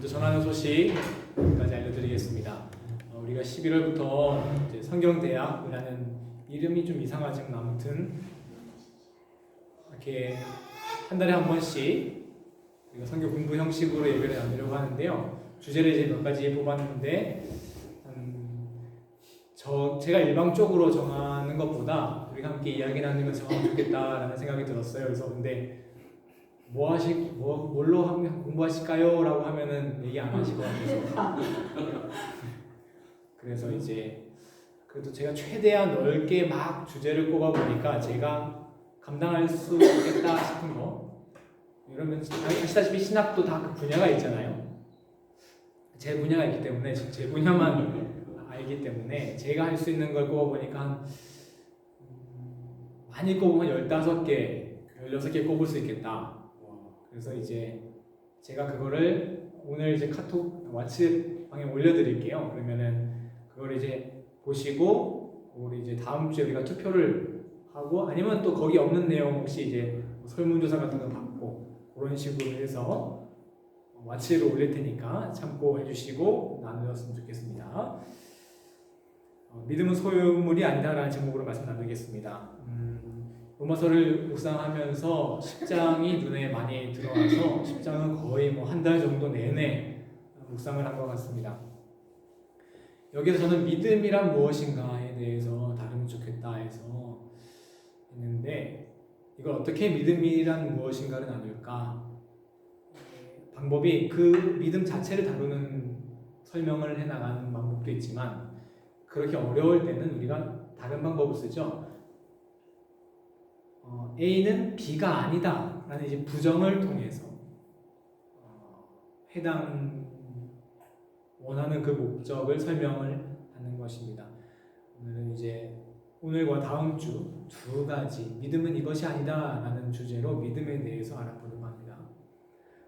먼저 전하는 소식까지 알려드리겠습니다. 우리가 11월부터 이제 성경대학이라는 이름이 좀 이상하지만 아무튼 이렇게 한 달에 한 번씩 우리가 성경 공부 형식으로 예배를 나누려고 하는데요. 주제를 이제 몇 가지 뽑았는데 제가 일방적으로 정하는 것보다 우리가 함께 이야기 나누면 정하면 좋겠다라는 생각이 들었어요. 그래서 근데 뭘로 공부하실까요? 라고 하면은 얘기 안 하실 것 같아서 그래서 이제 그래도 제가 최대한 넓게 막 주제를 꼽아보니까 제가 감당할 수 있겠다 싶은 거, 이러면 아시다시피 신학도 다 그 분야가 있잖아요. 제 분야가 있기 때문에 제 분야만 알기 때문에 제가 할 수 있는 걸 꼽아보니까 많이 꼽으면 15개, 16개 꼽을 수 있겠다. 그래서 이제 제가 그거를 오늘 이제 카톡 왓츠방에 올려드릴게요. 그러면은 그걸 이제 보시고 우리 이제 다음 주에 우리가 투표를 하고, 아니면 또 거기 없는 내용 혹시 이제 설문조사 같은 거 받고 그런 식으로 해서 왓츠로 올릴 테니까 참고해 주시고 나누었으면 좋겠습니다. 믿음은 소유물이 아니다라는 제목으로 말씀 나누겠습니다. 로마서를 묵상하면서 10장이 눈에 많이 들어와서 10장은 거의 뭐 한 달 정도 내내 묵상을 한 것 같습니다. 여기서 저는 믿음이란 무엇인가에 대해서 다루면 좋겠다 해서 했는데, 이걸 어떻게 믿음이란 무엇인가를 나눌까? 방법이 그 믿음 자체를 다루는 설명을 해나가는 방법도 있지만, 그렇게 어려울 때는 우리가 다른 방법을 쓰죠. A는 B가 아니다 라는 이제 부정을 통해서 해당 원하는 그 목적을 설명을 하는 것입니다. 오늘은 이제 오늘과 다음 주 두 가지, 믿음은 이것이 아니다 라는 주제로 믿음에 대해서 알아보려고 합니다.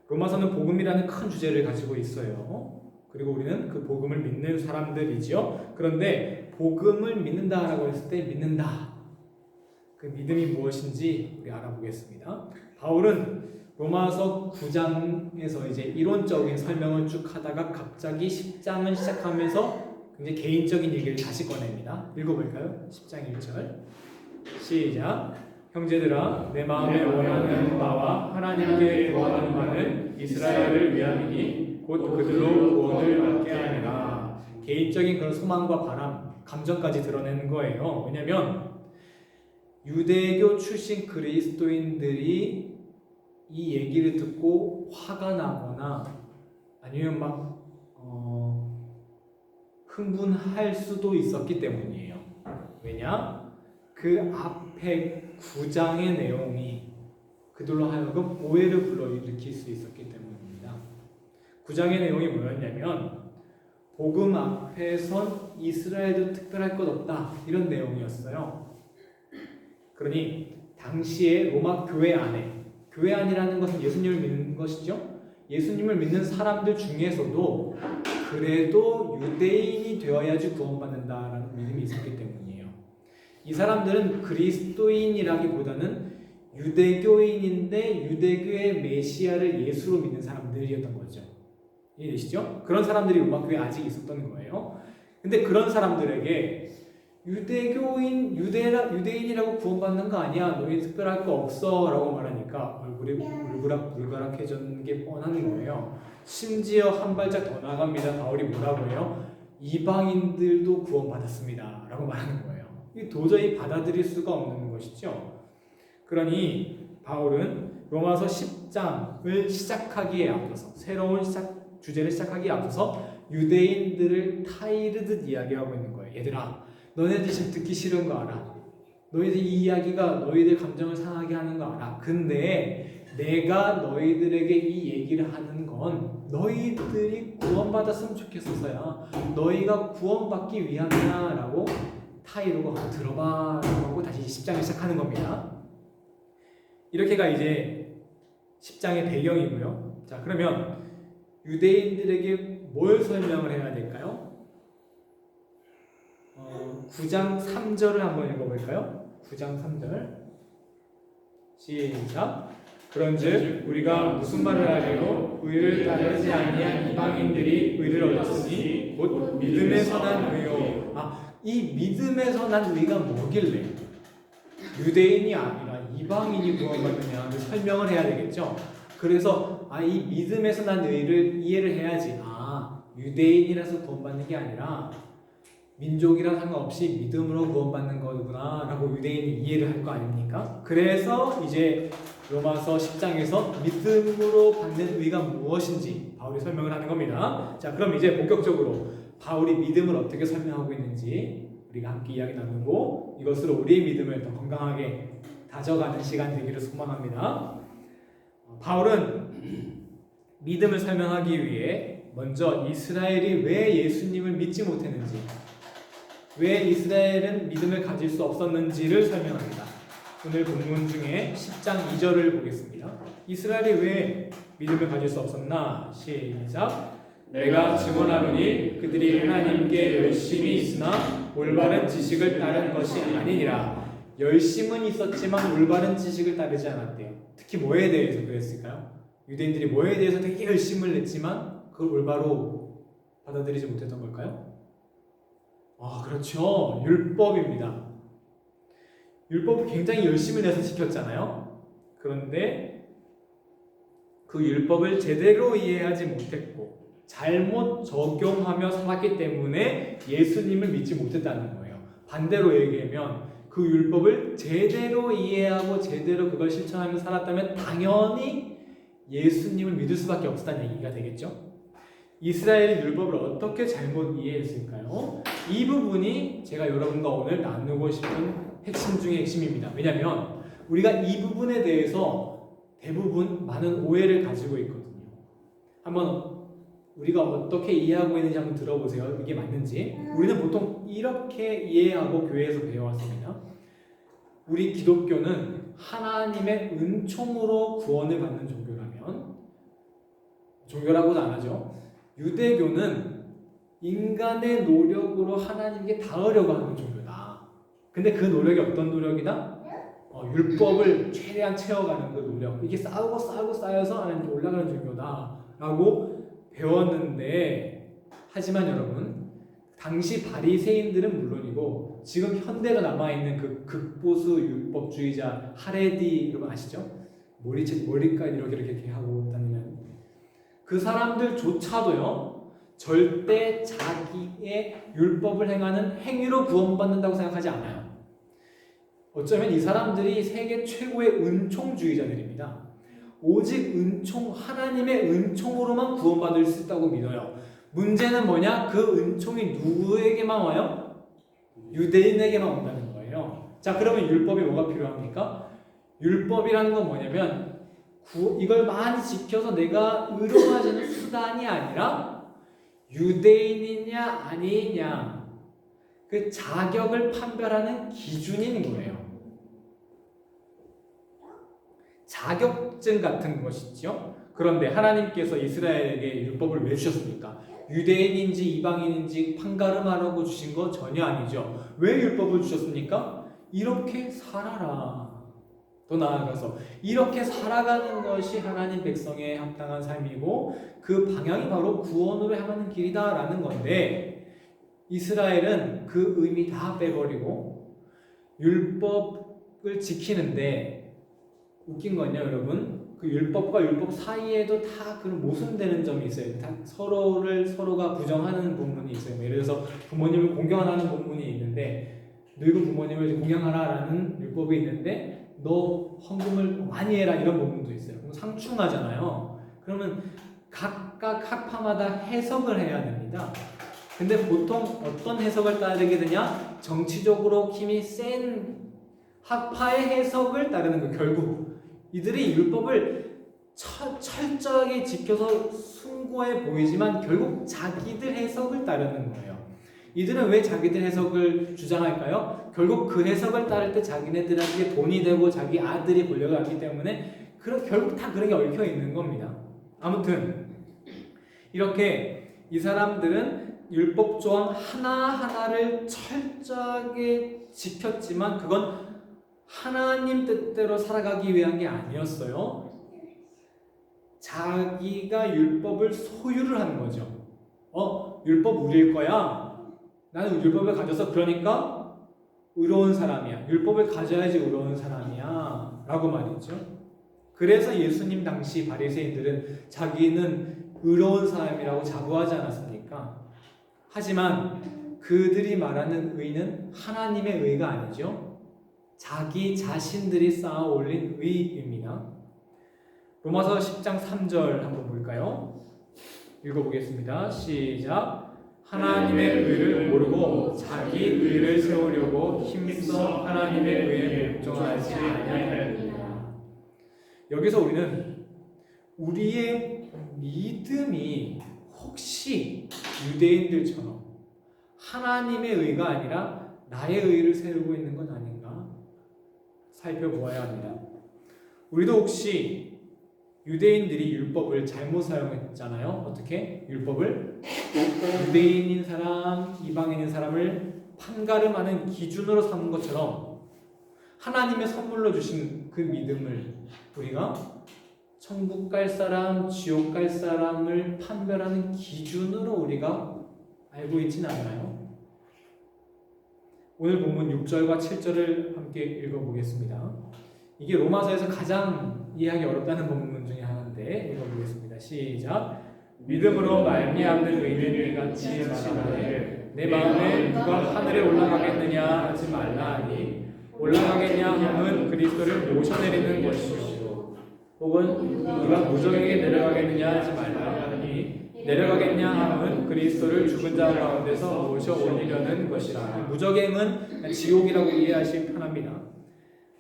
로마서는 복음이라는 큰 주제를 가지고 있어요. 그리고 우리는 그 복음을 믿는 사람들이죠. 그런데 복음을 믿는다라고 했을 때 믿는다, 그 믿음이 무엇인지 우리 알아보겠습니다. 바울은 로마서 9장에서 이제 이론적인 설명을 쭉 하다가 갑자기 10장을 시작하면서 굉장히 개인적인 얘기를 다시 꺼냅니다. 읽어볼까요? 10장 1절 시작. 형제들아, 내 마음에 원하는 바와 하나님께 구하는 바는 이스라엘을 위함이니 곧 그들로 구원을 받게 하리라. 개인적인 그런 소망과 바람, 감정까지 드러내는 거예요. 왜냐하면 유대교 출신 그리스도인들이 이 얘기를 듣고 화가 나거나 아니면 막 흥분할 수도 있었기 때문이에요. 왜냐? 그 앞에 9장의 내용이 그들로 하여금 오해를 불러일으킬 수 있었기 때문입니다. 9장의 내용이 뭐였냐면 복음 앞에선 이스라엘도 특별할 것 없다, 이런 내용이었어요. 그러니 당시에 로마 교회 안이라는 것은 예수님을 믿는 것이죠. 예수님을 믿는 사람들 중에서도 그래도 유대인이 되어야지 구원받는다라는 믿음이 있었기 때문이에요. 이 사람들은 그리스도인이라기보다는 유대교인인데 유대교의 메시아를 예수로 믿는 사람들이었던 거죠. 이해되시죠? 그런 사람들이 로마 교회에 아직 있었던 거예요. 근데 그런 사람들에게 유대인이라고 구원받는 거 아니야, 너희 특별할 거 없어 라고 말하니까 얼굴이 울그락해지는 게 뻔한 거예요. 심지어 한 발짝 더 나갑니다. 바울이 뭐라고 해요? 이방인들도 구원받았습니다 라고 말하는 거예요. 이게 도저히 받아들일 수가 없는 것이죠. 그러니 바울은 로마서 10장을 시작하기에 앞서서, 새로운 주제를 시작하기에 앞서서 유대인들을 타이르듯 이야기하고 있는 거예요. 얘들아, 너네들 지금 듣기 싫은 거 알아. 너희들 이 이야기가 너희들 감정을 상하게 하는 거 알아. 근데 내가 너희들에게 이 얘기를 하는 건 너희들이 구원받았으면 좋겠어서야. 너희가 구원받기 위함이야 라고 타이르고 들어봐 라고 다시 10장을 시작하는 겁니다. 이렇게가 이제 10장의 배경이고요. 자, 그러면 유대인들에게 뭘 설명을 해야 될까요? 9장 3절을 한번 읽어볼까요? 9장 3절 시작. 그런즉 우리가 무슨 말을 하리요? 의를 따르지 아니한 이방인들이 의를 얻었으니 곧 믿음에서 난 의요. 이 믿음에서 난 의가 뭐길래 유대인이 아니라 이방인이 구원받느냐 설명을 해야 되겠죠. 그래서 이 믿음에서 난 의를 이해를 해야지. 유대인이라서 구원받는 게 아니라 민족이랑 상관없이 믿음으로 구원받는 거구나 라고 유대인이 이해를 할 거 아닙니까? 그래서 이제 로마서 10장에서 믿음으로 받는 의가 무엇인지 바울이 설명을 하는 겁니다. 자, 그럼 이제 본격적으로 바울이 믿음을 어떻게 설명하고 있는지 우리가 함께 이야기 나누고 이것으로 우리의 믿음을 더 건강하게 다져가는 시간 되기를 소망합니다. 바울은 믿음을 설명하기 위해 먼저 이스라엘이 왜 예수님을 믿지 못했는지, 왜 이스라엘은 믿음을 가질 수 없었는지를 설명합니다. 오늘 본문 중에 10장 2절을 보겠습니다. 이스라엘이 왜 믿음을 가질 수 없었나? 시작. 내가 증언하노니 그들이 하나님께 열심히 있으나 올바른 지식을 따른 것이 아니니라. 열심은 있었지만 올바른 지식을 따르지 않았대요. 특히 뭐에 대해서 그랬을까요? 유대인들이 뭐에 대해서 되게 열심을 냈지만 그걸 올바로 받아들이지 못했던 걸까요? 그렇죠. 율법입니다. 율법을 굉장히 열심히 내서 지켰잖아요. 그런데 그 율법을 제대로 이해하지 못했고 잘못 적용하며 살았기 때문에 예수님을 믿지 못했다는 거예요. 반대로 얘기하면 그 율법을 제대로 이해하고 제대로 그걸 실천하며 살았다면 당연히 예수님을 믿을 수밖에 없었다는 얘기가 되겠죠. 이스라엘이 율법을 어떻게 잘못 이해했을까요? 이 부분이 제가 여러분과 오늘 나누고 싶은 핵심 중의 핵심입니다. 왜냐하면 우리가 이 부분에 대해서 대부분 많은 오해를 가지고 있거든요. 한번 우리가 어떻게 이해하고 있는지 한번 들어보세요. 이게 맞는지. 우리는 보통 이렇게 이해하고 교회에서 배워왔습니다. 우리 기독교는 하나님의 은총으로 구원을 받는 종교라면, 종교라고도 안 하죠. 유대교는 인간의 노력으로 하나님께 닿으려고 하는 종교다. 근데 그 노력이 어떤 노력이다? 율법을 최대한 채워가는 그 노력. 이게 쌓이고 쌓여서 하나님께 올라가는 종교다 라고 배웠는데, 하지만 여러분, 당시 바리새인들은 물론이고 지금 현대로 남아있는 그 극보수 율법주의자 하레디, 여러분 아시죠? 머리까지 이렇게 하고 다니는 그 사람들조차도요, 절대 자기의 율법을 행하는 행위로 구원받는다고 생각하지 않아요. 어쩌면 이 사람들이 세계 최고의 은총주의자들입니다. 오직 은총, 하나님의 은총으로만 구원받을 수 있다고 믿어요. 문제는 뭐냐? 그 은총이 누구에게만 와요? 유대인에게만 온다는 거예요. 자, 그러면 율법이 뭐가 필요합니까? 율법이라는 건 뭐냐면 이걸 많이 지켜서 내가 의로워지는 수단이 아니라 유대인이냐 아니냐 그 자격을 판별하는 기준인 거예요. 자격증 같은 것이죠. 그런데 하나님께서 이스라엘에게 율법을 왜 주셨습니까? 유대인인지 이방인인지 판가름하라고 주신 거 전혀 아니죠. 왜 율법을 주셨습니까? 이렇게 살아라. 더 나아가서 이렇게 살아가는 것이 하나님 백성에 합당한 삶이고 그 방향이 바로 구원으로 향하는 길이다라는 건데, 이스라엘은 그 의미 다 빼버리고 율법을 지키는데, 웃긴 건요 여러분, 그 율법과 율법 사이에도 다 그런 모순되는 점이 있어요. 다 서로가 부정하는 부분이 있어요. 예를 들어서 부모님을 공경하라는 부분이 있는데, 늙은 부모님을 공경하라라는 율법이 있는데 너 헌금을 많이 해라 이런 부분도 있어요. 상충하잖아요. 그러면 각각 학파마다 해석을 해야 됩니다. 근데 보통 어떤 해석을 따르게 되냐? 정치적으로 힘이 센 학파의 해석을 따르는 거예요. 결국 이들이 율법을 철저하게 지켜서 숭고해 보이지만 결국 자기들 해석을 따르는 거예요. 이들은 왜 자기들 해석을 주장할까요? 결국 그 해석을 따를 때 자기네들한테 돈이 되고 자기 아들이 권력을 갖기 때문에 결국 다 그렇게 얽혀 있는 겁니다. 아무튼 이렇게 이 사람들은 율법 조항 하나하나를 철저하게 지켰지만 그건 하나님 뜻대로 살아가기 위한 게 아니었어요. 자기가 율법을 소유를 하는 거죠. 율법 우리일 거야. 나는 율법을 가져서 그러니까 의로운 사람이야. 율법을 가져야지 의로운 사람이야. 라고 말했죠. 그래서 예수님 당시 바리새인들은 자기는 의로운 사람이라고 자부하지 않았습니까? 하지만 그들이 말하는 의는 하나님의 의가 아니죠. 자기 자신들이 쌓아 올린 의입니다. 로마서 10장 3절 한번 볼까요? 읽어보겠습니다. 시작. 하나님의 의를 모르고 자기 의를 세우려고 힘써 하나님의 의에 복종하지 아니하였느니라. 여기서 우리는 우리의 믿음이 혹시 유대인들처럼 하나님의 의가 아니라 나의 의를 세우고 있는 건 아닌가 살펴보아야 합니다. 우리도 혹시 유대인들이 율법을 잘못 사용했잖아요. 어떻게? 율법을 유대인인 사람, 이방인인 사람을 판가름하는 기준으로 삼은 것처럼 하나님의 선물로 주신 그 믿음을 우리가 천국 갈 사람, 지옥 갈 사람을 판별하는 기준으로 우리가 알고 있지는 않나요? 오늘 본문 6절과 7절을 함께 읽어보겠습니다. 이게 로마서에서 가장 이해하기 어렵다는 본문 중에 하나인데 읽어보겠습니다. 시작. 믿음으로 말미암는 의는 이같이 말하되 내 마음에 누가 하늘에 올라가겠느냐 하지 말라 하니 올라가겠냐 함은 그리스도를 모셔내리는 것이요 혹은 누가 무적에게 내려가겠느냐 하지 말라 하니 내려가겠냐 함은 그리스도를 죽은 자 가운데서 모셔 올리려는 것이라. 무적행은 지옥이라고 이해하시면 편합니다.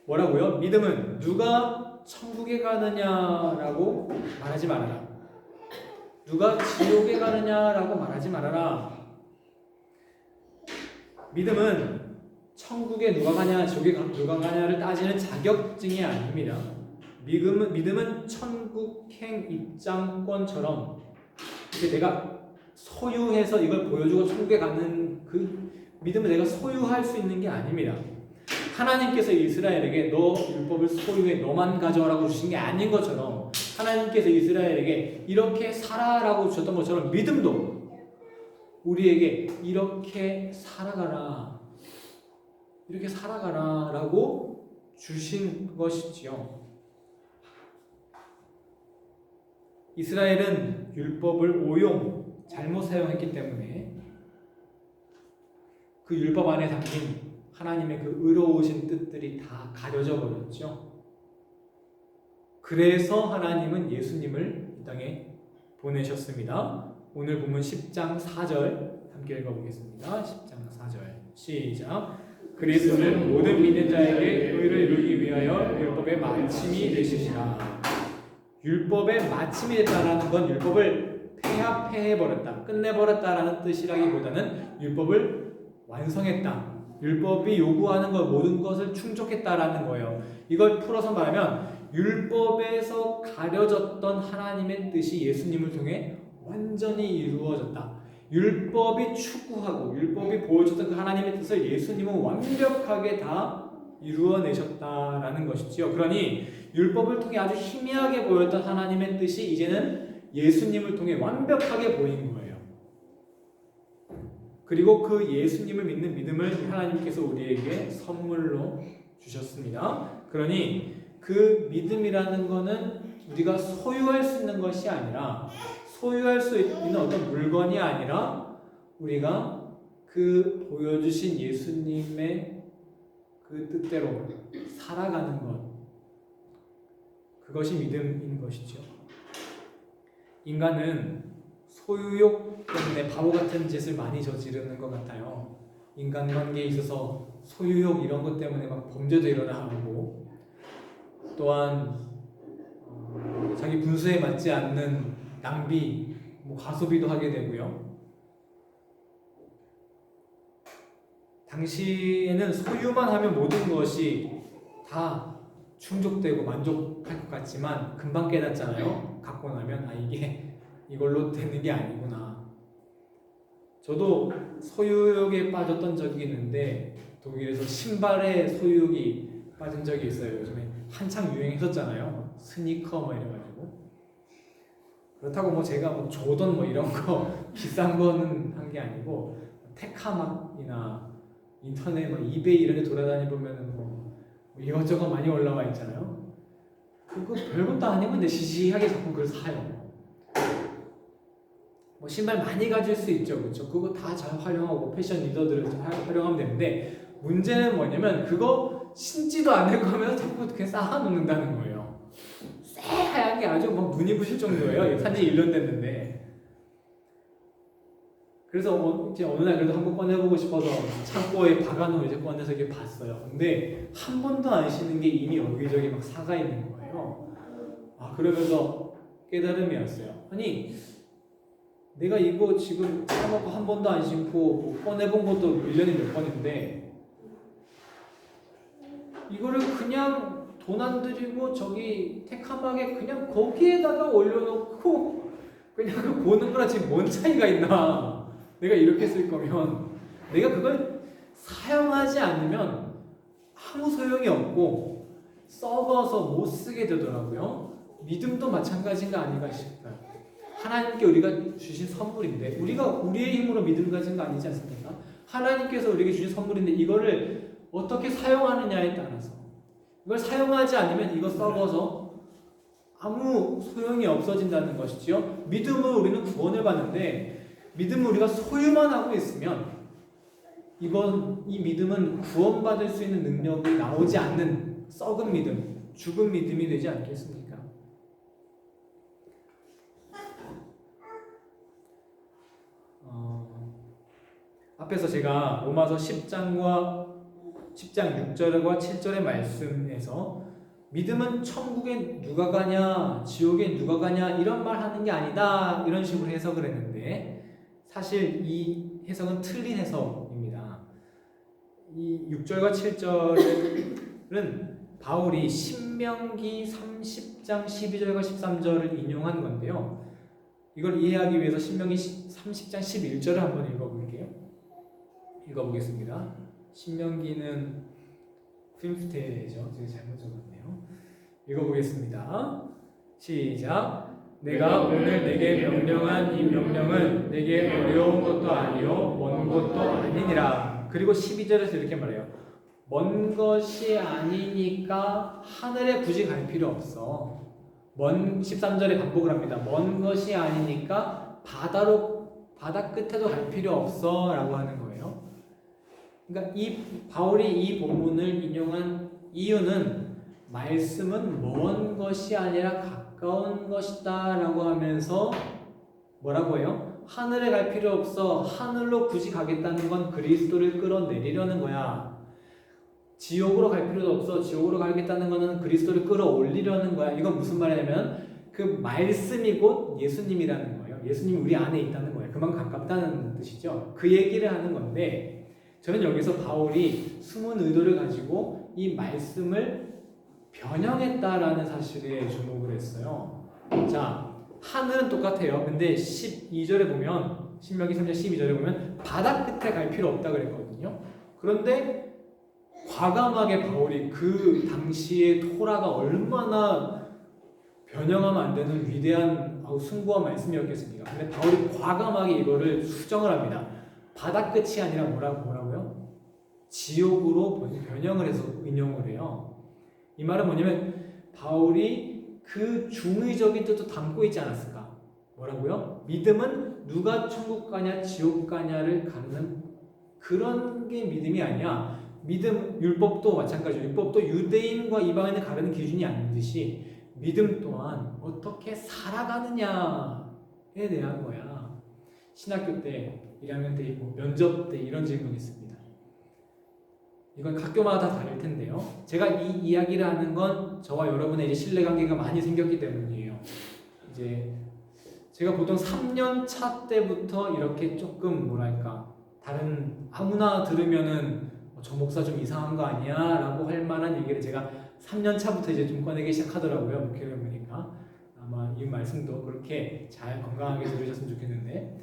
뭐라고요? 믿음은 누가 천국에 가느냐라고 말하지 말아라. 누가 지옥에 가느냐라고 말하지 말아라. 믿음은 천국에 누가 가냐, 지옥에 누가 가냐를 따지는 자격증이 아닙니다. 믿음은 천국행 입장권처럼 이렇게 내가 소유해서 이걸 보여주고 천국에 가는 그 믿음은 내가 소유할 수 있는 게 아닙니다. 하나님께서 이스라엘에게 너 율법을 소유해 너만 가져라고 주신 게 아닌 것처럼 하나님께서 이스라엘에게 이렇게 살아라고 주셨던 것처럼 믿음도 우리에게 이렇게 살아가라 라고 주신 것이지요. 이스라엘은 율법을 잘못 사용했기 때문에 그 율법 안에 담긴 하나님의 그 의로우신 뜻들이 다 가려져 버렸죠. 그래서 하나님은 예수님을 이 땅에 보내셨습니다. 오늘 본문 10장 4절 함께 읽어보겠습니다. 10장 4절 시작. 그리스도는 모든 믿는 자에게 의를 이루기 위하여 율법의 마침이 되시니라. 율법의 마침이 됐다라는 건 율법을 폐합해버렸다, 끝내버렸다라는 뜻이라기보다는 율법을 완성했다. 율법이 요구하는 것 모든 것을 충족했다라는 거예요. 이걸 풀어서 말하면 율법에서 가려졌던 하나님의 뜻이 예수님을 통해 완전히 이루어졌다. 율법이 추구하고 율법이 보여줬던 그 하나님의 뜻을 예수님은 완벽하게 다 이루어내셨다라는 것이지요. 그러니 율법을 통해 아주 희미하게 보였던 하나님의 뜻이 이제는 예수님을 통해 완벽하게 보인 거예요. 그리고 그 예수님을 믿는 믿음을 하나님께서 우리에게 선물로 주셨습니다. 그러니 그 믿음이라는 것은 우리가 소유할 수 있는 것이 아니라 소유할 수 있는 어떤 물건이 아니라 우리가 그 보여주신 예수님의 그 뜻대로 살아가는 것, 그것이 믿음인 것이죠. 인간은 소유욕 때문에 바보 같은 짓을 많이 저지르는 것 같아요. 인간관계에 있어서 소유욕 이런 것 때문에 막 범죄도 일어나고, 또한 자기 분수에 맞지 않는 낭비, 과소비도 하게 되고요. 당시에는 소유만 하면 모든 것이 다 충족되고 만족할 것 같지만 금방 깨닫잖아요. 갖고 나면 이게 이걸로 되는 게 아니구나. 저도 소유욕에 빠졌던 적이 있는데 독일에서 신발에 소유욕이 빠진 적이 있어요. 요즘에 한창 유행했었잖아요. 스니커 이래가지고 그렇다고 뭐 제가 뭐 조던 뭐 이런 거 비싼 거는 한 게 아니고 테카막이나 인터넷 뭐 이베이 이런 데 돌아다니 보면은 뭐 이것저것 많이 올라와 있잖아요. 그거 별것도 아니고 시시하게 자꾸 그걸 사요. 뭐 신발 많이 가질 수 있죠, 그렇죠? 그거 다 잘 활용하고 패션 리더들은 잘 활용하면 되는데 문제는 뭐냐면 그거 신지도 않을 거면 자꾸 그렇게 쌓아놓는다는 거예요. 새하얀 게 아주 막 눈이 부실 정도예요. 산지 1년 됐는데. 그래서 이제 어느 날 그래도 한번 꺼내보고 싶어서 창고에 박아놓은 이제 꺼내서 이렇게 봤어요. 근데 한 번도 안 신는 게 이미 여기저기 막 사가 있는 거예요. 그러면서 깨달음이 왔어요. 아니, 내가 이거 지금 사놓고 한 번도 안 신고 뭐 꺼내본 것도 1년에 몇 번인데 이거를 그냥 돈 안 들이고 저기 테카막에 그냥 거기에다가 올려놓고 그냥 그 보는 거랑 지금 뭔 차이가 있나. 내가 이렇게 쓸 거면 내가 그걸 사용하지 않으면 아무 소용이 없고 썩어서 못 쓰게 되더라고요. 믿음도 마찬가지가 아닌가 싶어요. 하나님께 우리가 주신 선물인데 우리가 우리의 힘으로 믿음을 가진 거 아니지 않습니까? 하나님께서 우리에게 주신 선물인데 이거를 어떻게 사용하느냐에 따라서 이걸 사용하지 않으면 이거 썩어서 아무 소용이 없어진다는 것이지요. 믿음으로 우리는 구원을 받는데 믿음을 우리가 소유만 하고 있으면 이 믿음은 구원받을 수 있는 능력이 나오지 않는 썩은 믿음, 죽은 믿음이 되지 않겠습니까? 앞에서 제가 로마서 10장 6절과 7절의 말씀에서 믿음은 천국에 누가 가냐, 지옥에 누가 가냐 이런 말 하는 게 아니다 이런 식으로 해석을 했는데 사실 이 해석은 틀린 해석입니다. 이 6절과 7절은 바울이 신명기 30장 12절과 13절을 인용한 건데요. 이걸 이해하기 위해서 신명기 30장 11절을 한번 읽어보겠습니다. 신명기는 필스테죠. 제가 잘못 적었네요. 읽어보겠습니다. 시작. 내가 오늘 내게 명령한 이 명령은 내게 어려운 것도 아니요 먼 것도 아니니라. 그리고 12절에서 이렇게 말해요. 먼 것이 아니니까 하늘에 굳이 갈 필요 없어. 13절에 반복을 합니다. 먼 것이 아니니까 바다 끝에도 갈 필요 없어 라고 하는 거예요. 그러니까 바울이 이 본문을 인용한 이유는 말씀은 먼 것이 아니라 가까운 것이다 라고 하면서 뭐라고 해요? 하늘에 갈 필요 없어. 하늘로 굳이 가겠다는 건 그리스도를 끌어내리려는 거야. 지옥으로 갈 필요도 없어. 지옥으로 가겠다는 거는 그리스도를 끌어올리려는 거야. 이건 무슨 말이냐면 그 말씀이 곧 예수님이라는 거예요. 예수님이 우리 안에 있다는 거예요. 그만큼 가깝다는 뜻이죠. 그 얘기를 하는 건데 저는 여기서 바울이 숨은 의도를 가지고 이 말씀을 변형했다라는 사실에 주목을 했어요. 자, 하늘은 똑같아요. 근데 12절에 보면 신명기 3장 12절에 보면 바다 끝에 갈 필요 없다 그랬거든요. 그런데 과감하게 바울이 그 당시의 토라가 얼마나 변형하면 안 되는 위대한 숭고한 말씀이었겠습니까? 근데 바울이 과감하게 이거를 수정을 합니다. 바다 끝이 아니라 뭐라고요? 지옥으로 변형을 해서 인용을 해요. 이 말은 뭐냐면 바울이 그 중의적인 뜻도 담고 있지 않았을까? 뭐라고요? 믿음은 누가 천국 가냐 지옥 가냐를 가르는 그런 게 믿음이 아니야. 믿음, 율법도 마찬가지로 율법도 유대인과 이방인을 가르는 기준이 아니듯이 믿음 또한 어떻게 살아가느냐에 대한 거야. 신학교 때 1학년 때 있고 면접 때 이런 질문이 있습니다. 이건 학교마다 다 다를 텐데요. 제가 이 이야기를 하는 건 저와 여러분의 이제 신뢰관계가 많이 생겼기 때문이에요. 이제 제가 보통 3년 차 때부터 이렇게 조금 뭐랄까 다른 아무나 들으면은 저 목사 좀 이상한 거 아니야? 라고 할 만한 얘기를 제가 3년 차부터 이제 좀 꺼내기 시작하더라고요. 목회를 보니까 아마 이 말씀도 그렇게 잘 건강하게 들으셨으면 좋겠는데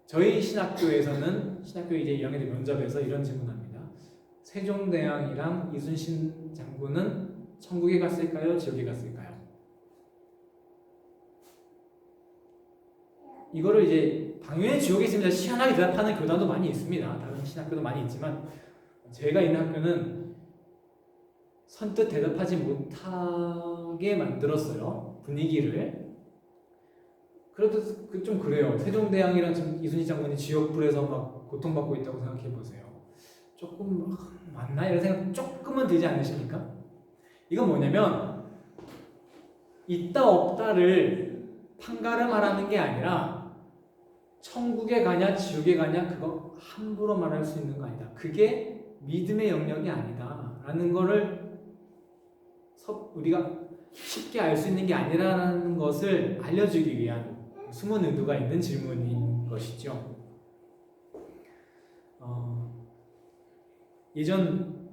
저희 신학교에서는 신학교 이제 2학년 면접에서 이런 질문합니다. 세종대왕이랑 이순신 장군은 천국에 갔을까요? 지옥에 갔을까요? 이거를 이제 당연히 지옥에 있습니다. 희한하게 대답하는 교단도 많이 있습니다. 다른 신학교도 많이 있지만 제가 있는 학교는 선뜻 대답하지 못하게 만들었어요. 분위기를. 그래도 좀 그래요. 세종대왕이랑 지금 이순신 장군이 지옥불에서 막 고통받고 있다고 생각해 보세요. 조금 맞나? 이런 생각 조금은 들지 않으십니까? 이건 뭐냐면 있다 없다를 판가름하라는 게 아니라 천국에 가냐 지옥에 가냐 그거 함부로 말할 수 있는 거 아니다. 그게 믿음의 영역이 아니다 라는 거를 우리가 쉽게 알 수 있는 게 아니라는 것을 알려주기 위한 숨은 의도가 있는 질문인 것이죠. 예전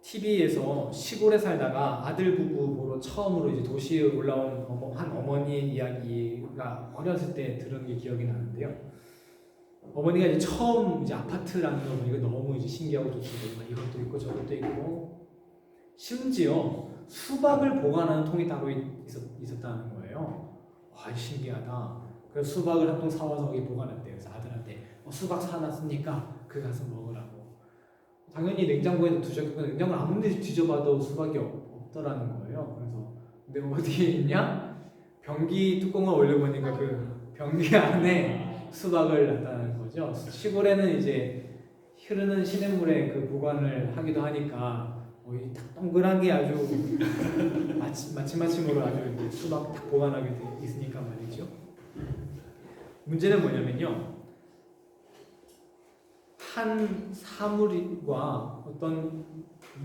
TV에서 시골에 살다가 아들 부부 보러 처음으로 이제 도시에 올라온 한 어머니의 이야기가 어렸을 때 들은 게 기억이 나는데요. 어머니가 이제 처음 이제 아파트라는 걸 보니까 너무 이제 신기하고 좋고 이것도 있고 저것도 있고 심지어 수박을 보관하는 통이 따로 있었다는 거예요. 와, 신기하다. 그래서 수박을 한 통 사와서 거기 보관한대요. 그래서 아들한테 수박 사놨으니까 그 가서 먹으라고. 당연히 냉장고에 두셨고 냉장고를 아무리 뒤져봐도 수박이 없더라는 거예요. 그래서 근데 어디에 있냐? 변기 뚜껑을 올려보니까 그 변기 안에 수박을 놨다는 거죠. 시골에는 이제 흐르는 시냇물에 그 보관을 하기도 하니까 딱 동그란 게 아주 마침마침으로 아주 수박 딱 보관하게 돼 있으니까 말이죠. 문제는 뭐냐면요. 한 사물과 어떤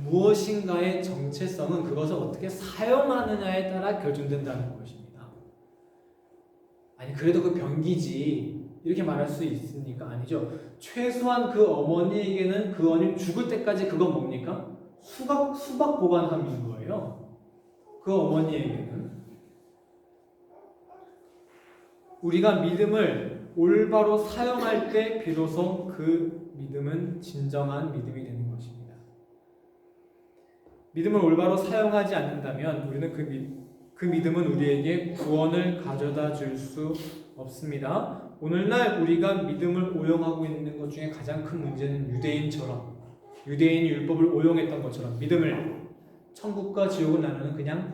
무엇인가의 정체성은 그것을 어떻게 사용하느냐에 따라 결정된다는 것입니다. 아니 그래도 그 변기지 이렇게 말할 수 있습니까? 아니죠. 최소한 그 어머니에게는 그 어머니 죽을 때까지 그건 뭡니까? 수박 보관함인 거예요. 그 어머니에게는. 우리가 믿음을 올바로 사용할 때 비로소 그 믿음은 진정한 믿음이 되는 것입니다. 믿음을 올바로 사용하지 않는다면 우리는 그 믿음은 우리에게 구원을 가져다 줄 수 없습니다. 오늘날 우리가 믿음을 오용하고 있는 것 중에 가장 큰 문제는 유대인이 율법을 오용했던 것처럼 믿음을 천국과 지옥을 나누는 그냥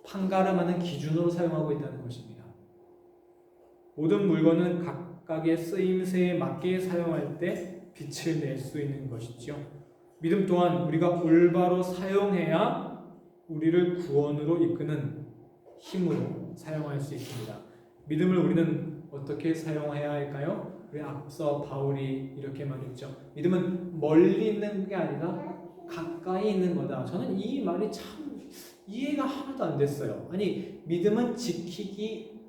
판가름하는 기준으로 사용하고 있다는 것입니다. 모든 물건은 각각의 쓰임새에 맞게 사용할 때 빛을 낼 수 있는 것이죠. 믿음 또한 우리가 올바로 사용해야 우리를 구원으로 이끄는 힘으로 사용할 수 있습니다. 믿음을 우리는 어떻게 사용해야 할까요? 우리 앞서 바울이 이렇게 말했죠. 믿음은 멀리 있는 게 아니라 가까이 있는 거다. 저는 이 말이 참 이해가 하나도 안 됐어요. 아니 믿음은 지키기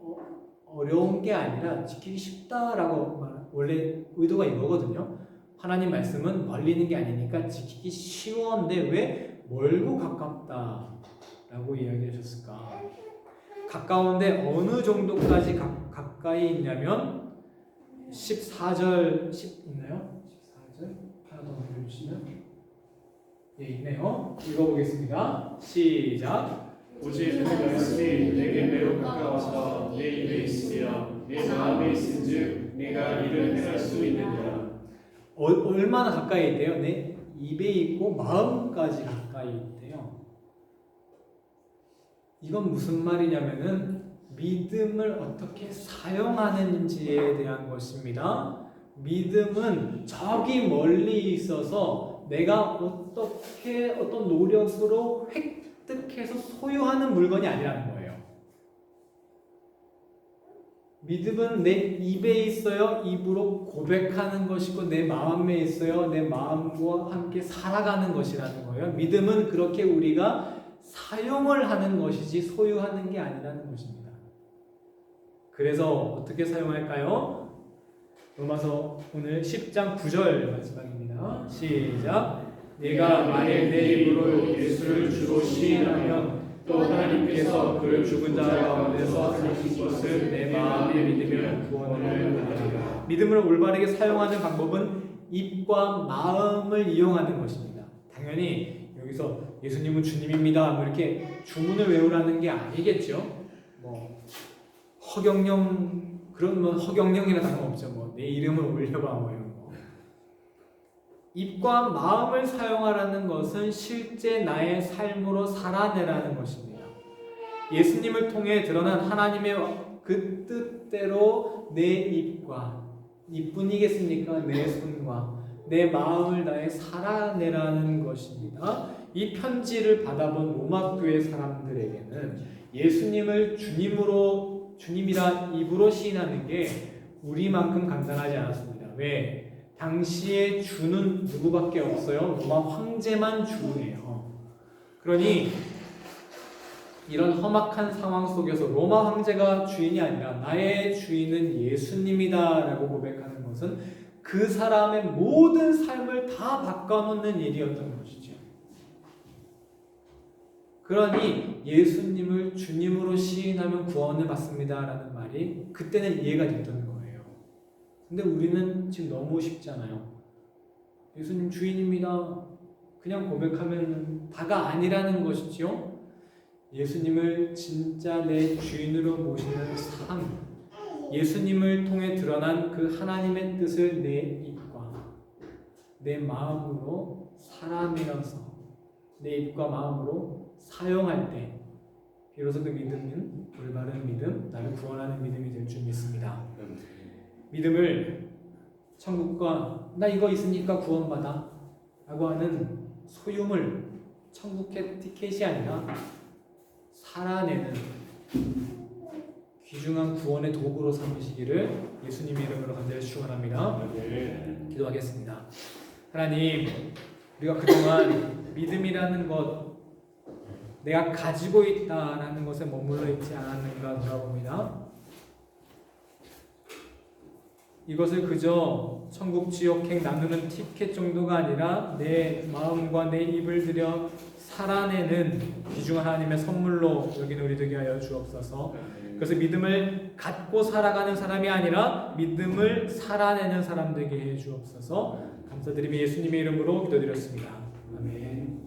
어려운 게 아니라 지키기 쉽다라고 원래 의도가 이거거든요. 하나님 말씀은 멀리 있는 게 아니니까 지키기 쉬웠는데 왜 멀고 가깝다라고 이야기하셨을까? 가까운데 어느 정도까지 가까이 있냐면 14절 있나요? 14절 하나 더 올려주시면 있네요. 읽어보겠습니다. 시작. 오직 그 말씀이 내게 매우 가까워서 내 입에 있으며 내 마음에 있은즉 내가 이를 행할 수 있느니라. 얼마나 가까이 있대요? 내 입에 있고 마음까지 가까이 있대요. 이건 무슨 말이냐면은 믿음을 어떻게 사용하는지에 대한 것입니다. 믿음은 저기 멀리 있어서 내가 어떻게 어떤 노력으로 획득해서 소유하는 물건이 아니라는 거예요. 믿음은 내 입에 있어요. 입으로 고백하는 것이고 내 마음에 있어요. 내 마음과 함께 살아가는 것이라는 거예요. 믿음은 그렇게 우리가 사용을 하는 것이지 소유하는 게 아니라는 것입니다. 그래서 어떻게 사용할까요? 로마서 오늘 10장 9절 마지막입니다. 시작. 내가 만일 내 입으로 예수를 주로 시인하면 또 하나님께서 그를 죽은 자 가운데서 살리신 것을 내 마음에 믿으면 구원을 받으리라. 믿음을 올바르게 사용하는 방법은 입과 마음을 이용하는 것입니다. 당연히 여기서 예수님은 주님입니다. 뭐 이렇게 주문을 외우라는 게 아니겠죠. 허경영 그런 뭐 허경영이나 다름없죠. 뭐 내 이름을 올려봐 뭐 이런 거. 입과 마음을 사용하라는 것은 실제 나의 삶으로 살아내라는 것입니다. 예수님을 통해 드러난 하나님의 그 뜻대로 내 입과 이뿐이겠습니까? 내 손과 내 마음을 다해 살아내라는 것입니다. 이 편지를 받아본 로마 교회 사람들에게는 예수님을 주님이라 입으로 시인하는 게 우리만큼 간단하지 않았습니다. 왜? 당시에 주는 누구밖에 없어요? 로마 황제만 주예요. 그러니 이런 험악한 상황 속에서 로마 황제가 주인이 아니라 나의 주인은 예수님이다 라고 고백하는 것은 그 사람의 모든 삶을 다 바꿔놓는 일이었던 것이죠. 그러니 예수님을 주님으로 시인하면 구원을 받습니다 라는 말이 그때는 이해가 됐던 거예요. 근데 우리는 지금 너무 쉽잖아요. 예수님 주인입니다. 그냥 고백하면 다가 아니라는 것이죠. 예수님을 진짜 내 주인으로 모시는 삶, 예수님을 통해 드러난 그 하나님의 뜻을 내 입과 내 마음으로 살아내면서 내 입과 마음으로 사용할 때 비로소 그 믿음은 올바른 믿음, 나를 구원하는 믿음이 될 줄 믿습니다. 믿음을 천국과 나 이거 있으니까 구원받아 라고 하는 소유물, 천국의 티켓이 아니라 살아내는 귀중한 구원의 도구로 삼으시기를 예수님의 이름으로 간절히 축원합니다. 기도하겠습니다. 하나님, 우리가 그동안 믿음이라는 것, 내가 가지고 있다라는 것에 머물러 있지 않았는가 돌아봅니다. 이것을 그저 천국 지옥행 나누는 티켓 정도가 아니라 내 마음과 내 입을 들여 살아내는 귀중한 하나님의 선물로 여기는 우리 되게 하여 주옵소서. 그래서 믿음을 갖고 살아가는 사람이 아니라 믿음을 살아내는 사람 되게 해 주옵소서. 감사드리며 예수님의 이름으로 기도드렸습니다. 아멘.